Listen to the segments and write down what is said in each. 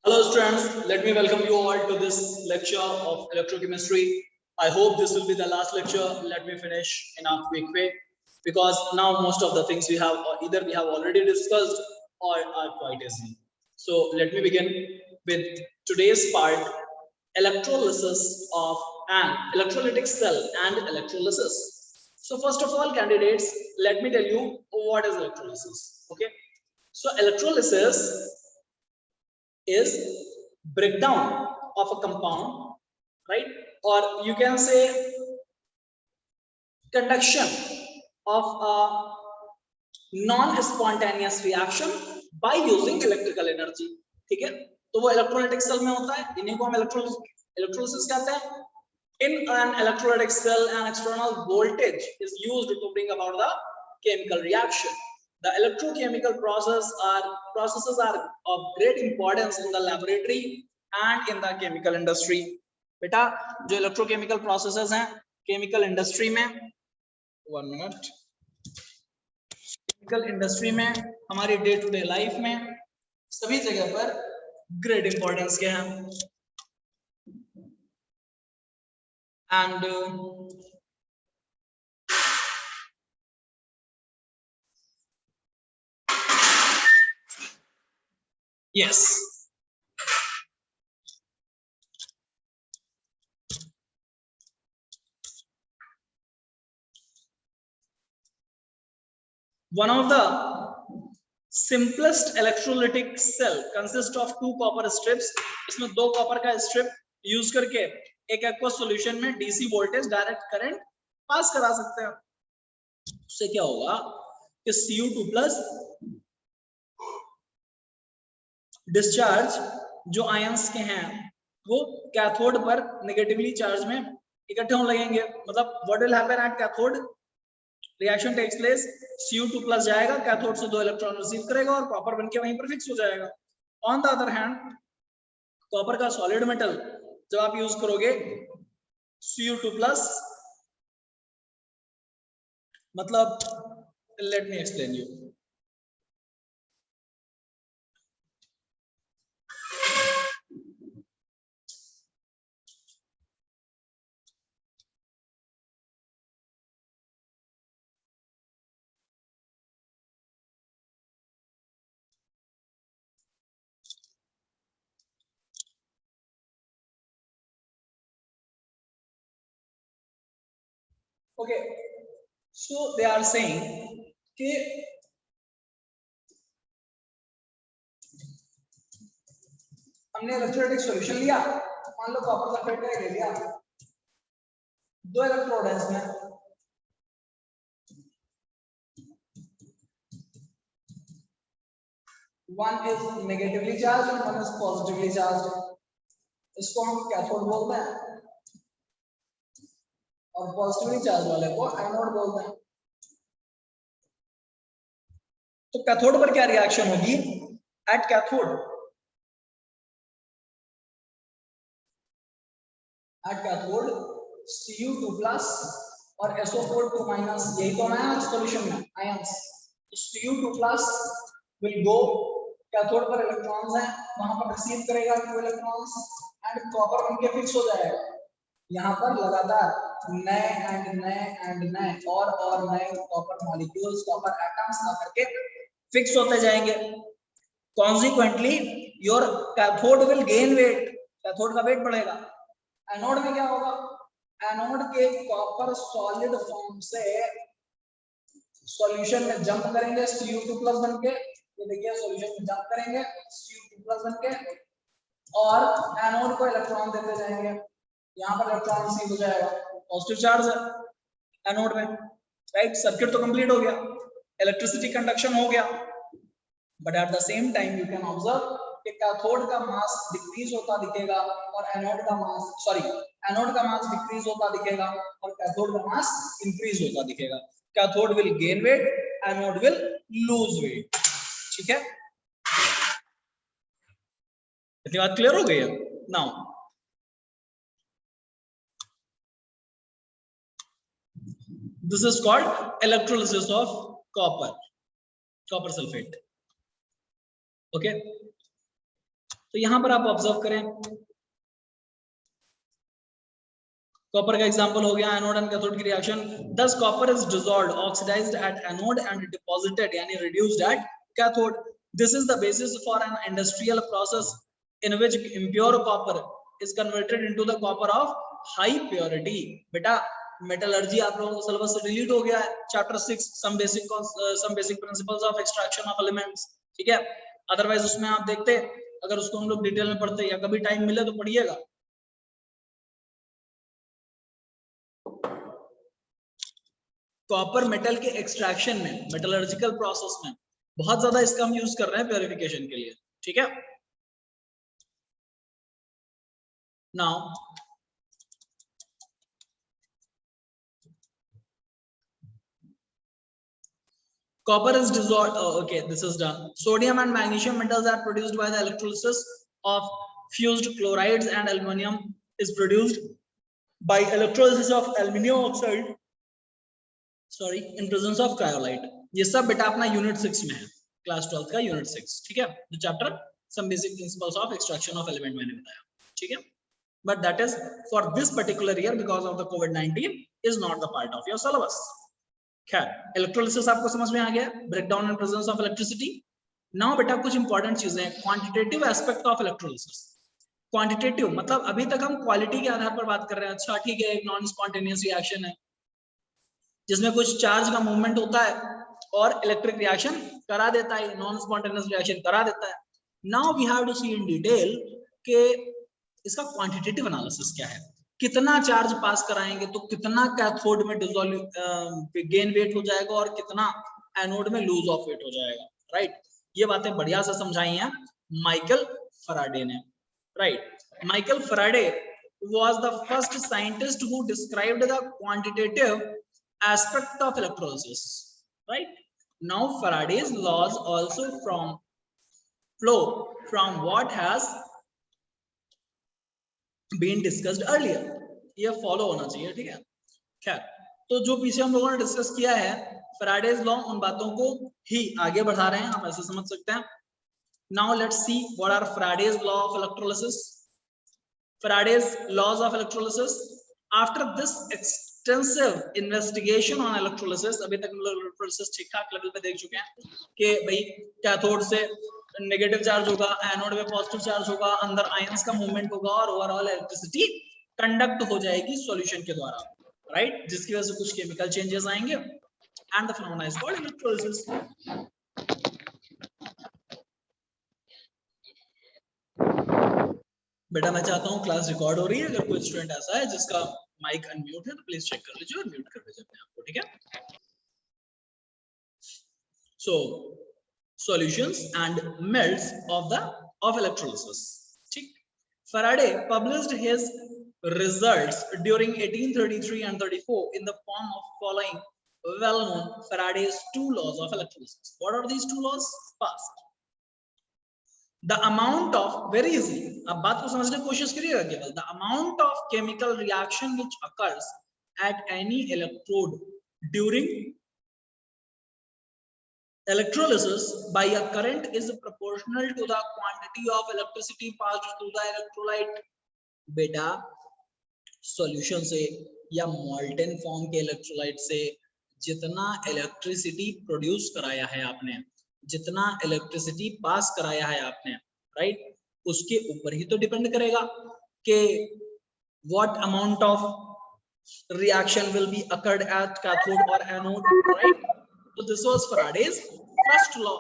Hello students, let me welcome you all to this lecture of electrochemistry. I hope this will be the last lecture. Let me finish in a quick way because now most of the things we have either we have already discussed or are quite easy. So let me begin with today's part, electrolysis of an electrolytic cell and electrolysis. So first of all candidates, let me tell you what is electrolysis. Okay, so electrolysis is breakdown of a compound, right? Or you can say conduction of a non-spontaneous reaction by using electrical energy. ठीक है, तो वो electrolytic cell में होता है, इन्हीं को हम इलेक्ट्रोलिसिस कहते हैं. In an electrolytic cell, an external voltage is used to bring about the chemical reaction. The electrochemical processes are of great importance in the laboratory and in the chemical industry. बेटा जो electrochemical processes हैं chemical industry में, 1 minute, chemical industry में हमारी day to day life में सभी जगह पर great importance के हैं. And yes, one of the simplest electrolytic cell consists of 2 copper strips. इसमें 2 कॉपर का स्ट्रिप यूज करके एक एक्वस सॉल्यूशन में DC voltage direct current pass करा सकते हैं. उससे क्या होगा कि Cu2 प्लस डिस्चार्ज जो आयंस के हैं वो कैथोड पर नेगेटिवली चार्ज में इकट्ठे होने लगेंगे. मतलब what will happen at cathode, reaction takes place, Cu2 plus जाएगा कैथोड से 2 इलेक्ट्रॉन रिसीव करेगा और कॉपर बनके वहीं पर फिक्स हो जाएगा. On the other hand copper का सॉलिड मेटल जब आप यूज करोगे Cu2 प्लस, मतलब let me explain you. Okay, so they are saying कि हमने इलेक्ट्रोलाइटिक सॉल्यूशन लिया, मान लो कॉपर सल्फेट का ले लिया, 2 इलेक्ट्रोड है इसमें, one is negatively charged and one is positively charged. इसको हम कैथोड बोलते हैं और पॉजिटिवली चार्ज वाले को एनोड बोलते हैं. तो कैथोड पर क्या रिएक्शन होगी at cathode? At cathode Cu2 plus और SO4 2 माइनस, यही तो है सॉल्यूशन में ions. Cu2 plus will go, cathode पर इलेक्ट्रॉन्स हैं वहां पर रिसीव करेगा 2 इलेक्ट्रॉन्स एंड कॉपर उनके फिक्स हो जाएगा. यहाँ पर लगातार नए और नए कॉपर मॉलिक्यूल्स, कॉपर एटम्स आकर के फिक्स होते जाएंगे. Consequently your cathode will gain weight, cathode का वेट बढ़ेगा. एनोड में क्या होगा? एनोड के कॉपर सॉलिड फॉर्म से सॉल्यूशन में जंप करेंगे Cu2 प्लस बनके, ये देखिए सॉल्यूशन में जंप करेंगे Cu2 प्लस बनके और एनोड को इलेक्ट्रॉन देते जाएंगे. यहाँ पर इलेक्ट्रॉन रिसीव हो जाएगा, पॉजिटिव चार्ज है एनोड में, राइट. सर्किट तो कंप्लीट हो गया, इलेक्ट्रिसिटी कंडक्शन हो गया. But at the same time you can observe कि कैथोड का मास डिक्रीज होता दिखेगा और एनोड का मास डिक्रीज होता दिखेगा और कैथोड का मास इंक्रीज होता दिखेगा. Cathode will gain weight, anode will lose weight. ठीक है, इतनी बात क्लियर हो गई है. Now this is called electrolysis of copper sulfate. Okay, तो यहाँ पर आप ऑब्जर्व करें, कॉपर का एग्जांपल हो गया, एनोड एंड कैथोड की reaction. Thus copper is dissolved oxidised at anode and deposited यानी reduced at cathode. This is the basis for an industrial process in which impure copper is converted into the copper of high purity. बेटा metallurgy आप लोगों को syllabus से delete हो गया है, chapter 6 some basic principles of extraction of elements, ठीक है। अदरवाइज उसमें आप देखते, अगर उसको हम लोग डिटेल में पढ़ते या कभी टाइम मिले तो पढ़िएगा। कॉपर मेटल के एक्सट्रैक्शन में, मेटलर्जिकल प्रोसेस में बहुत ज्यादा इसका हम यूज कर रहे हैं प्योरिफिकेशन के लिए, ठीक है। Now copper is dissolved, okay, this is done. Sodium and magnesium metals are produced by the electrolysis of fused chlorides, and aluminum is produced by electrolysis of aluminum oxide, sorry, in presence of cryolite. ये सब बेटा अपना unit 6 में है, class 12 का unit 6, ठीक है, जो chapter some basic principles of extraction of element मैंने बताया, ठीक है। But that is for this particular year because of the कोविड-19 is not the part of your syllabus. खैर, इलेक्ट्रोलिसिस आपको समझ में आ गया, breakdown and presence of electricity. Now बेटा कुछ इंपॉर्टेंट चीजें, quantitative aspect of electrolysis. Quantitative मतलब अभी तक हम क्वालिटी के आधार पर बात कर रहे हैं, अच्छा ठीक है, एक नॉन स्पॉन्टेनियस रिएक्शन है जिसमें कुछ चार्ज का मूवमेंट होता है और इलेक्ट्रिक रिएक्शन करा देता है, नॉन स्पॉन्टेनियस रिएक्शन करा देता है। Now we have to see in detail कि इसका क्वांटिटेटिव एनालिसिस क्या है, कितना चार्ज पास कराएंगे तो कितना कैथोड में गेन वेट हो जाएगा और कितना एनोड में लूज ऑफ वेट हो जाएगा, राइट। ये बातें बढ़िया से समझाई हैं माइकल फैराडे ने, right. Michael Faraday was the first scientist who described the quantitative aspect of electrolysis, right. Now Faraday's laws also flow from what has been discussed earlier, ये फॉलो होना चाहिए, ठीक है। खैर, तो जो पीछे हम लोगों ने डिस्कस किया है फैराडेज लॉ, उन बातों को ही आगे बढ़ा रहे हैं, आप ऐसे समझ सकते हैं। Now let's see what are Faraday's law of electrolysis. Faraday's laws of electrolysis. After this extensive investigation on electrolysis, अभी तक हम लोग इलेक्ट्रोलिसिस ठीक ठाक लेवल पे देख चुके हैं कि भाई कैथोड से नेगेटिव चार्ज होगा, एनोड में पॉजिटिव चार्ज होगा, अंदर आयंस का मूवमेंट होगा और ओवरऑल इलेक्ट्रिसिटी कंडक्ट हो जाएगी सॉल्यूशन के द्वारा, राइट, जिसकी वजह से कुछ केमिकल चेंजेस आएंगे and the phenomena is called electrolysis. बेटा मैं चाहता हूँ क्लास रिकॉर्ड हो रही है, अगर कोई स्टूडेंट ऐसा है जिसका माइक अनम्यूट है तो प्लीज चेक कर लीजिए और म्यूट कर दीजिए अपने आप को, ठीक है। So solutions and melts of electrolysis, ठीक। Faraday published his results during 1833 and 34 in the form of following well known Faraday's two laws of electrolysis. What are these two laws? First, the amount of, very easy, अब बात को समझने की कोशिश करिएगा केवल, the amount of chemical reaction which occurs at any electrode during electrolysis by a current is proportional to the quantity of electricity passed through the electrolyte। बेटा solution से या मोल्टेन फॉर्म के इलेक्ट्रोलाइट से जितना इलेक्ट्रिसिटी प्रोड्यूस कराया है आपने, जितना इलेक्ट्रिसिटी पास कराया है आपने, राइट, उसके ऊपर ही तो डिपेंड करेगा कि what amount of reaction will be occurred at cathode और एनोड, राइट। तो this was Faraday's first law.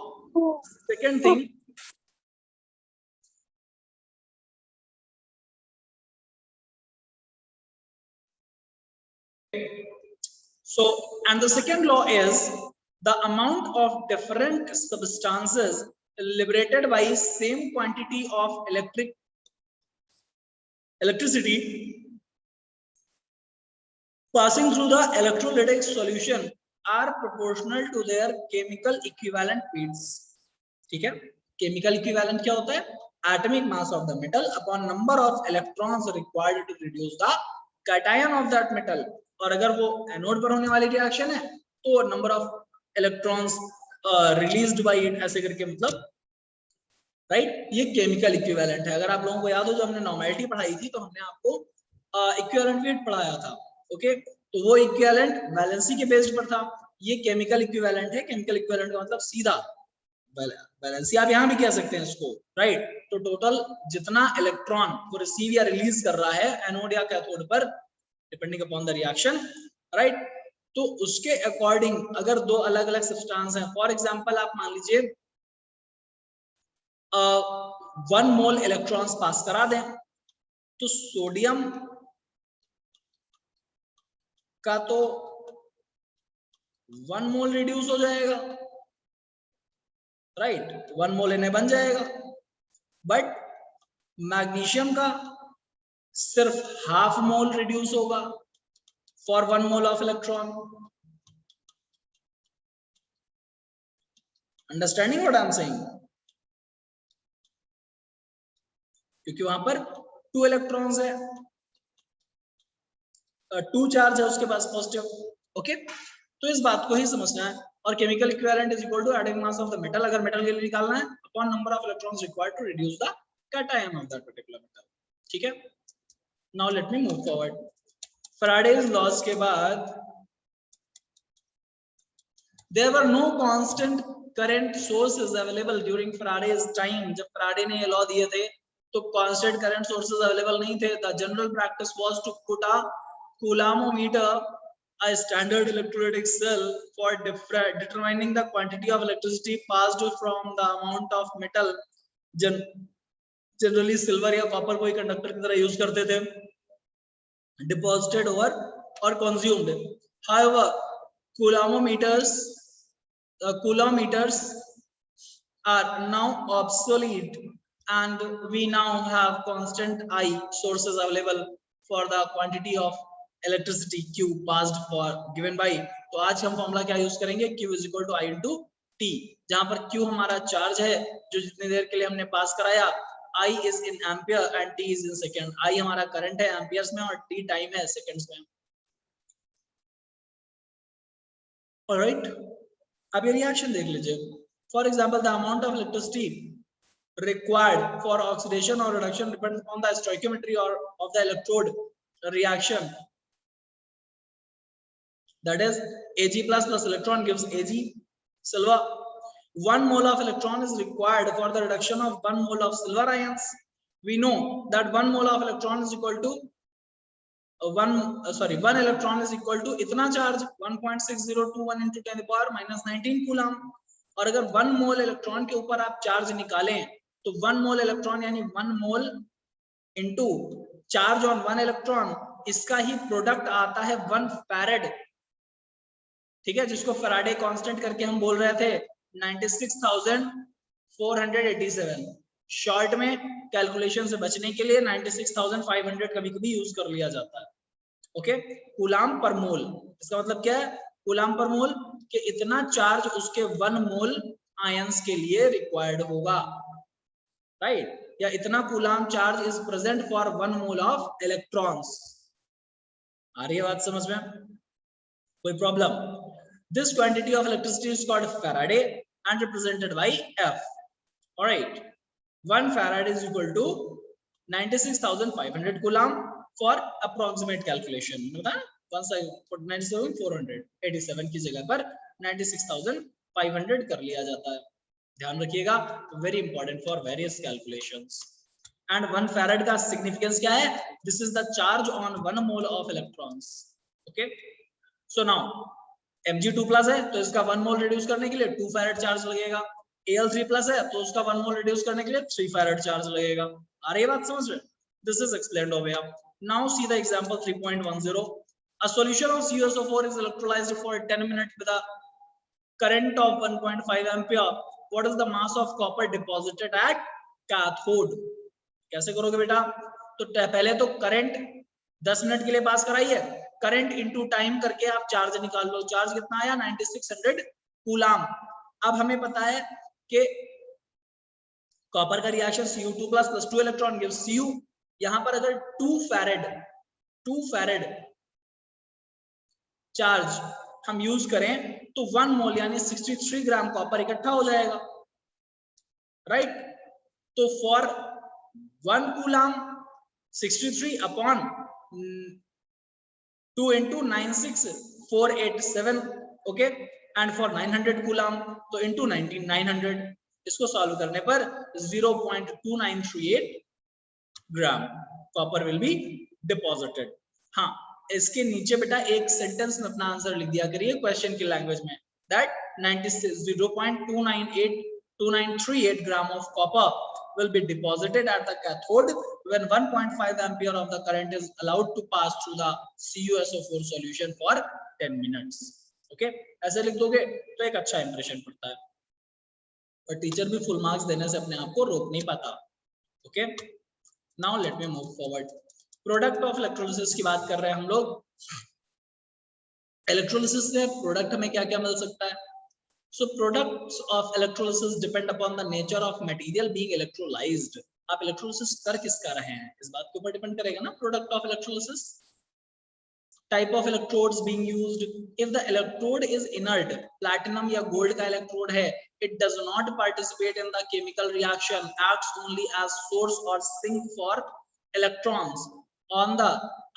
Second thing, so and the second law is the amount of different substances liberated by same quantity of electricity passing through the electrolytic solution are proportional to their chemical equivalent weights, ठीक है। chemical equivalent क्या होता है? atomic mass of the metal upon number of electrons required to reduce the cation of that metal। और अगर वो anode पर होने वाली रिएक्शन है तो number of electrons released by it, ऐसे करके मतलब राइट। ये केमिकल इक्विवेलेंट है। अगर आप लोगों को याद हो, जब हमने नॉर्मेलिटी पढ़ाई थी तो हमने आपको इक्विवेलेंट वेट पढ़ाया था। ओके, तो वो इक्विवेलेंट वैलेंसी के बेस्ड पर था, ये केमिकल इक्विवेलेंट है। केमिकल इक्विवेलेंट का मतलब सीधा वैलेंसी, आप यहाँ भी कह सकते हैं इसको, राइट। तो टोटल जितना इलेक्ट्रॉन वो रिसीव या रिलीज कर रहा है एनोड या कैथोड पर, depending upon the reaction, right, तो उसके अकॉर्डिंग अगर दो अलग अलग सब्सटेंस हैं, फॉर एग्जांपल आप मान लीजिए 1 मोल इलेक्ट्रॉन्स पास करा दें, तो सोडियम का तो 1 मोल रिड्यूस हो जाएगा, राइट, 1 मोल इन्हें बन जाएगा। बट मैग्नीशियम का सिर्फ हाफ मोल रिड्यूस होगा for 1 mole of electron. Understanding what I am saying? क्योंकि वहां पर 2 इलेक्ट्रॉन्स है, 2 चार्ज है उसके पास पॉजिटिव। ओके, तो इस बात को ही समझना है। और chemical equivalent is equal to atomic mass of the metal, अगर मेटल के लिए निकालना है, upon number of electrons required to reduce the cation of that particular metal. ठीक है, now let me move forward. Faraday's laws के बाद there were no constant current sources available during Faraday's time. जब Faraday ने ये law दिए थे तो कांस्टेंट करंट सोर्सेज अवेलेबल नहीं थे। The general practice was to put a coulomometer, a standard electrolytic cell, for determining the quantity of electricity passed from the amount of metal, generally silver या copper कोई conductor की तरह use करते थे, deposited over or consumed. However, coulometers are now obsolete, and we now have constant I sources available for the quantity of electricity Q passed for given by। तो आज हम formula क्या use करेंगे, Q is equal to I into T, जहां पर Q हमारा charge है जो जितनी देर के लिए हमने पास कराया, I is in ampere and T is in second. I हमारा करंट है एम्पियर्स में और T टाइम है सेकंड्स में। ऑलराइट, अब ये रिएक्शन देख लीजिए। For example, the amount of electricity required for oxidation or reduction depends on the stoichiometry or of the electrode reaction. That is, Ag plus electron gives Ag silver. 1 mole of electron is required for the reduction of 1 mole of silver ions. We know that 1 mole of electron is equal to 1 electron is equal to इतना charge 1.6021 into 10 to the power minus 19 coulomb. और अगर 1 मोल electron के ऊपर आप charge निकालें तो 1 मोल electron यानी 1 मोल into charge on 1 electron, इसका ही प्रोडक्ट आता है 1 फैराड। ठीक है, जिसको फैराडे कांस्टेंट करके हम बोल रहे थे 96,487। शॉर्ट में कैलकुलेशन से बचने के लिए 96,500 कभी-कभी यूज कर लिया जाता है। ओके, कूलाम पर मोल, इसका मतलब क्या है, कूलाम पर मोल कि इतना चार्ज उसके 1 मोल आयंस के लिए रिक्वायर्ड होगा, राइट, या इतना coulomb charge is present for 1 mole of electrons. आ रही है बात समझ में? कोई problem? This quantity of electricity is called Faraday and represented by F. All right, 1 farad is equal to 96,500 coulomb for approximate calculation. Once I put 97,487 की जगह पर 96,500 कर लिया जाता है। ध्यान रखिएगा, very important for various calculations. And 1 farad का significance क्या है? This is the charge on 1 mole of electrons. Okay, so now Mg2 plus है तो इसका 1 मोल रिड्यूस करने के लिए 2 फैराड चार्ज लगेगा। Al3 प्लस है तो उसका 1 मोल रिड्यूस करने के लिए 3 फैराड चार्ज लगेगा। आ रही है बात समझ में? This is explained over here. Now see the example 3.10. A solution of CuSO4 is electrolyzed for 10 minutes with a current of 1.5 ampere. What is the mass of copper deposited at cathode? कैसे करोगे बेटा? तो पहले तो current 10 minute के लिए पास कराइए, current into time करके आप चार्ज निकाल लो। चार्ज कितना आया? 9600 कूलाम। अब हमें पता है कि कॉपर का reaction Cu2 plus 2 electron gives Cu। यहां पर अगर 2 फैराड चार्ज हम यूज करें तो 1 मोल यानी 63 ग्राम कॉपर इकट्ठा हो जाएगा, राइट। तो for 1 coulomb 63 upon 2 into 96487, okay, and for 900 coulomb तो इंटू 900, इसको सॉल्व करने पर 0.2938 gram copper will be deposited. हाँ, इसके नीचे बेटा एक सेंटेंस में अपना आंसर लिख दिया करिए क्वेश्चन की लैंग्वेज में, that 0.2938 gram of copper will be deposited at the cathode when 1.5 ampere of the current is allowed to pass through the CuSO4 solution for 10 minutes. Okay, ऐसे लिख दोगे तो एक अच्छा इंप्रेशन पड़ता है, और टीचर भी फुल मार्क्स देने से अपने आप को रोक नहीं पाता। Okay, now let me move forward. Product of electrolysis की बात कर रहे हैं हम लोग। इलेक्ट्रोलिसिस से प्रोडक्ट हमें क्या क्या मिल सकता है? So products of electrolysis depend upon the nature of material being electrolyzed. आप electrolysis कर किसका रहे हैं इस बात के ऊपर डिपेंड करेगा ना। Product of electrolysis, type of electrodes being used. If the electrode is inert, platinum या gold का electrode है, it does not participate in the chemical reaction, acts only as source or sink for electrons. On the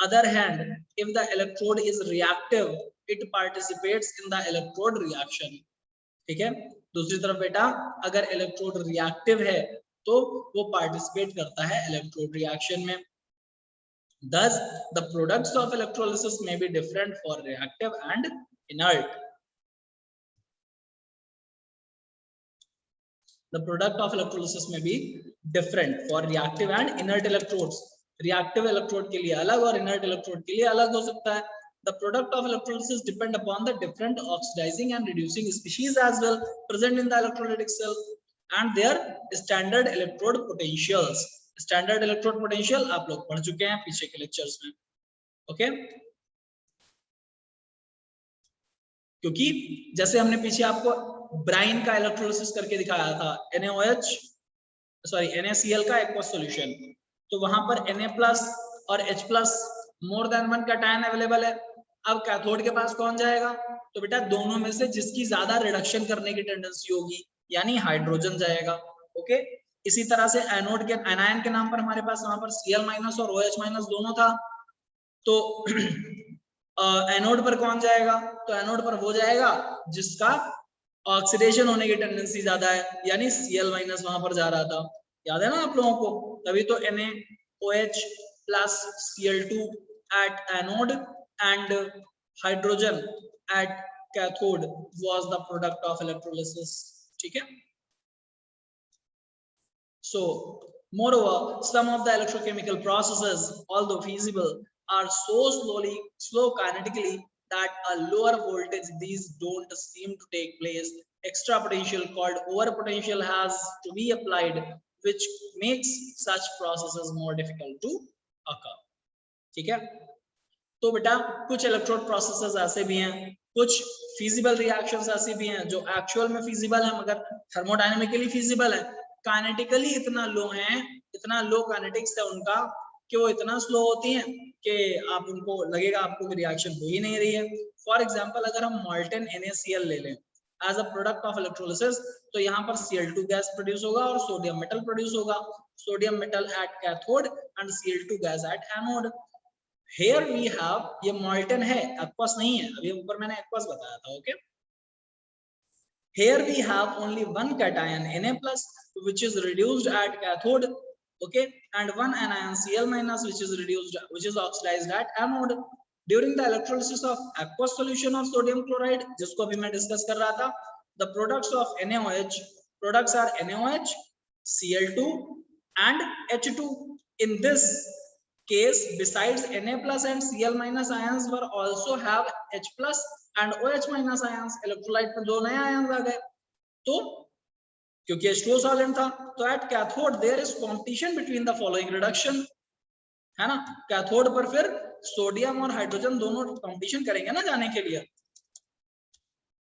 other hand, if the electrode is reactive, it participates in the electrode reaction. ठीक है, दूसरी तरफ बेटा अगर electrode reactive है तो वो participate करता है इलेक्ट्रोड रिएक्शन में। Thus, the products of electrolysis may be different for reactive and inert. The product of electrolysis may be different for reactive and inert electrodes. Reactive electrode के लिए अलग और inert electrode के लिए अलग हो सकता है। The product of electrolysis depend upon the different oxidizing and reducing species as well present in the electrolytic cell and their standard electrode potentials. Standard electrode potential आप लोग पढ़ चुके हैं पीछे के लेक्चर्स में। ओके, क्योंकि जैसे हमने पीछे आपको ब्राइन का इलेक्ट्रोलिसिस करके दिखाया था, NaCl का एक्वस सॉल्यूशन, तो वहां पर Na+ और H+ more than 1 cation available है। अब कैथोड के पास कौन जाएगा? तो बेटा दोनों में से जिसकी ज्यादा रिडक्शन करने की टेंडेंसी होगी यानी हाइड्रोजन जाएगा। ओके, इसी तरह से एनोड के एनायन के नाम पर हमारे पास वहां पर Cl- और OH- दोनों था, तो एनोड पर कौन जाएगा? तो एनोड पर वो जाएगा जिसका ऑक्सीडेशन होने की टेंडेंसी ज्यादा है, यानी Cl- वहां पर जा रहा था। याद है ना आप लोगों को? तभी तो NaOH plus Cl2 at anode and hydrogen at cathode was the product of electrolysis. ठीक है? So, moreover, some of the electrochemical processes, although feasible, are so slow kinetically that a lower voltage these don't seem to take place. Extra potential called overpotential has to be applied, which makes such processes more difficult to occur. ठीक है? तो बेटा कुछ electrode processes ऐसे भी हैं, कुछ feasible reactions ऐसे भी हैं जो एक्चुअल में फिजिबल है मगर थर्मोडायनेमिकली फिजिबल है, काइनेटिकली इतना लो है, इतना लो काइनेटिक्स है उनका कि वो इतना स्लो होती हैं कि आप उनको लगेगा आपको कि रिएक्शन हो ही नहीं रही है। फॉर एग्जांपल अगर हम मॉल्टेन NaCl ले लें as a product of electrolysis, तो यहाँ पर Cl2 गैस प्रोड्यूस होगा और सोडियम मेटल प्रोड्यूस होगा, sodium metal at cathode and Cl2 gas at anode. Here we have, ये मॉल्टन है, एक्वस नहीं है, अभी ऊपर मैंने एक्वस बताया था। Okay, here we have only one cation Na+ which is reduced at cathode, okay, and one anion Cl- which is oxidized at anode. During the electrolysis of aqueous solution of sodium chloride, जिसको अभी मैं discuss कर रहा था, the products of NaOH, products are NaOH, Cl2 and H2. In this case, besides Na+ and Cl- ions were also have H+ and OH- ions. Electrolyte में दो नए ions आ गए, तो क्योंकि H2O सॉल्वेंट था, तो at cathode there is competition between the following reduction, है ना? कैथोड पर फिर सोडियम और हाइड्रोजन दोनों कंपटीशन करेंगे ना जाने के लिए,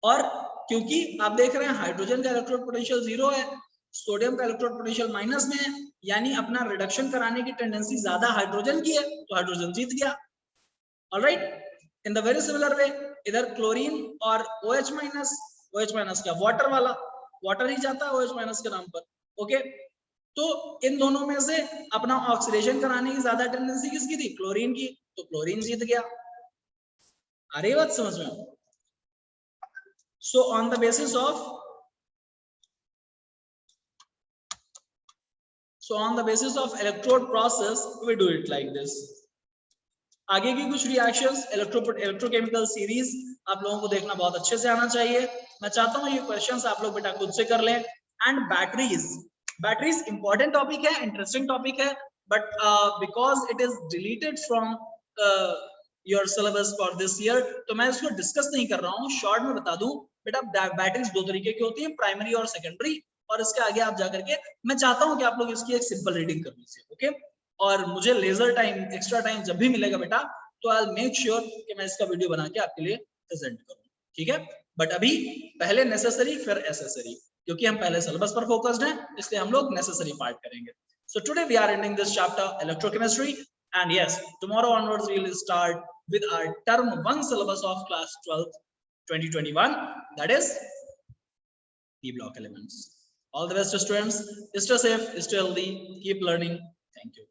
और क्योंकि आप देख रहे हैं हाइड्रोजन का इलेक्ट्रोड पोटेंशियल 0 है, सोडियम का इलेक्ट्रोड पोटेंशियल माइनस में है, यानी अपना रिडक्शन कराने की टेंडेंसी ज्यादा हाइड्रोजन की है, तो हाइड्रोजन जीत गया। Alright, in the very similar way इधर क्लोरीन और OH- क्या वाटर वाला, वाटर ही जाता है OH- के नाम पर। ओके, तो इन दोनों में से अपना ऑक्सीडेशन कराने की ज्यादा टेंडेंसी किसकी थी? क्लोरीन की, तो क्लोरीन जीत गया। आ रही बात समझ में? So on the basis of electrode process we do it like this. आगे की कुछ रिएक्शंस इलेक्ट्रोकेमिकल सीरीज आप लोगों को देखना बहुत अच्छे से आना चाहिए। मैं चाहता हूं ये क्वेश्चंस आप लोग बेटा खुद से कर लें। एंड बैटरीज इंपॉर्टेंट टॉपिक है, इंटरेस्टिंग टॉपिक है, but because it is deleted from your syllabus for this year, तो मैं इसको डिस्कस नहीं कर रहा हूँ। शॉर्ट में बता दूं बेटा, बैटरीज दो तरीके की होती है, प्राइमरी और सेकेंडरी, और इसके आगे आप जाकर के मैं चाहता हूं कि आप लोग इसकी एक सिंपल रीडिंग कर लीजिए, ओके? और मुझे लेजर टाइम, एक्स्ट्रा टाइम जब भी मिलेगा बेटा, तो आई विल मेक श्योर कि मैं इसका वीडियो बना के आपके लिए प्रेजेंट करूं, ठीक है? बट अभी पहले नेसेसरी फिर एसेसरी, क्योंकि हम पहले सिलेबस पर फोकस्ड हैं, इसलिए हम लोग नेसेसरी पार्ट करेंगे। So today we are ending this chapter electrochemistry, and yes, tomorrow onwards we will start with our term 1 syllabus of class 12 2021, that is P block elements. All the best students, stay safe, stay healthy, keep learning. Thank you.